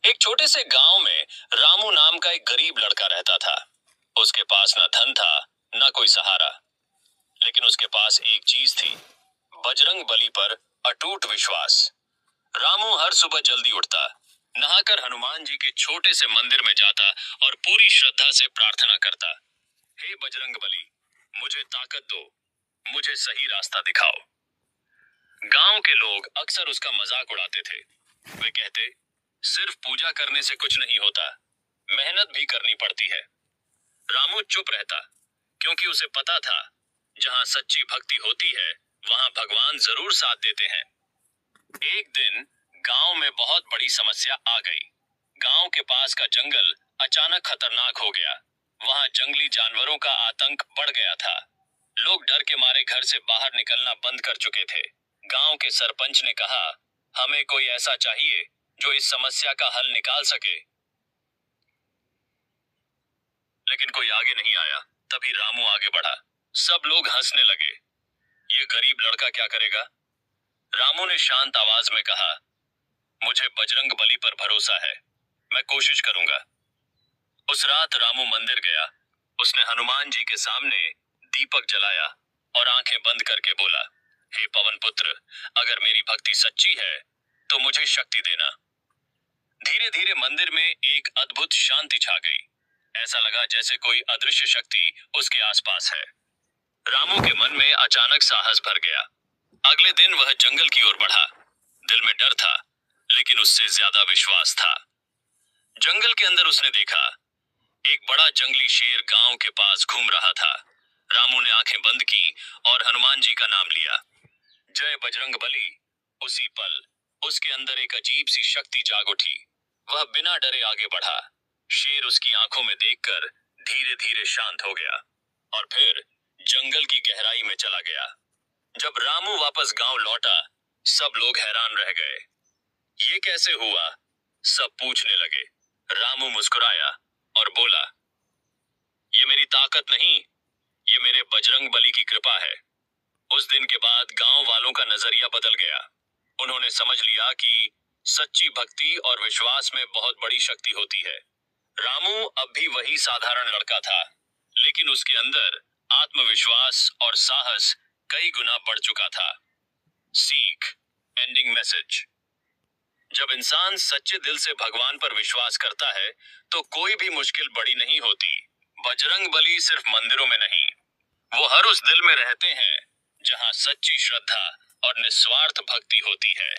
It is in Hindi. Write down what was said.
एक छोटे से गांव में रामू नाम का एक गरीब लड़का रहता था। उसके पास न धन था, न कोई सहारा, लेकिन उसके पास एक चीज थी, बजरंग बली पर अटूट विश्वास। रामू हर सुबह जल्दी उठता, नहाकर हनुमान जी के छोटे से मंदिर में जाता और पूरी श्रद्धा से प्रार्थना करता। हे बजरंग बली, मुझे ताकत दो, मुझे सही रास्ता दिखाओ। गांव के लोग अक्सर उसका मजाक उड़ाते थे। वे कहते, सिर्फ पूजा करने से कुछ नहीं होता, मेहनत भी करनी पड़ती है। रामू चुप रहता, क्योंकि उसे पता था, जहां सच्ची भक्ति होती है वहां भगवान जरूर साथ देते हैं। एक दिन गांव में बहुत बड़ी समस्या आ गई। गांव के पास का जंगल अचानक खतरनाक हो गया। वहां जंगली जानवरों का आतंक बढ़ गया था। लोग डर के मारे घर से बाहर निकलना बंद कर चुके थे। गांव के सरपंच ने कहा, हमें कोई ऐसा चाहिए जो इस समस्या का हल निकाल सके। लेकिन कोई आगे नहीं आया। तभी रामू आगे बढ़ा। सब लोग हंसने लगे। ये गरीब लड़का क्या करेगा? रामू ने शांत आवाज में कहा, मुझे बजरंग बली पर भरोसा है, मैं कोशिश करूंगा। उस रात रामू मंदिर गया। उसने हनुमान जी के सामने दीपक जलाया और आंखें बंद करके बोला, हे पवन पुत्र, अगर मेरी भक्ति सच्ची है तो मुझे शक्ति देना। धीरे धीरे मंदिर में एक अद्भुत शांति छा गई। ऐसा लगा जैसे कोई अदृश्य शक्ति उसके आसपास है। रामू के मन में अचानक साहस भर गया। अगले दिन वह जंगल की ओर बढ़ा। दिल में डर था, लेकिन उससे ज्यादा विश्वास था। जंगल के अंदर उसने देखा, एक बड़ा जंगली शेर गांव के पास घूम रहा था। रामू ने आंखें बंद की और हनुमान जी का नाम लिया, जय बजरंग बली। उसी पल उसके अंदर एक अजीब सी शक्ति जाग उठी। वह बिना डरे आगे बढ़ा। शेर उसकी आंखों में देखकर धीरे धीरे शांत हो गया और फिर जंगल की गहराई में चला गया। जब रामू वापस गांव लौटा, सब लोग हैरान रह गए। ये कैसे हुआ? सब पूछने लगे। रामू मुस्कुराया और बोला, ये मेरी ताकत नहीं, ये मेरे बजरंग बली की कृपा है। उस दिन के बाद गांव वालों का नजरिया बदल गया। उन्होंने समझ लिया कि सच्ची भक्ति और विश्वास में बहुत बड़ी शक्ति होती है। रामू अब भी वही साधारण लड़का था, लेकिन उसके अंदर आत्मविश्वास और साहस कई गुना बढ़ चुका था। सीख, एंडिंग मैसेज। जब इंसान सच्चे दिल से भगवान पर विश्वास करता है तो कोई भी मुश्किल बड़ी नहीं होती। बजरंग बली सिर्फ मंदिरों में नहीं, वो हर उस दिल में रहते हैं जहां सच्ची श्रद्धा और निस्वार्थ भक्ति होती है।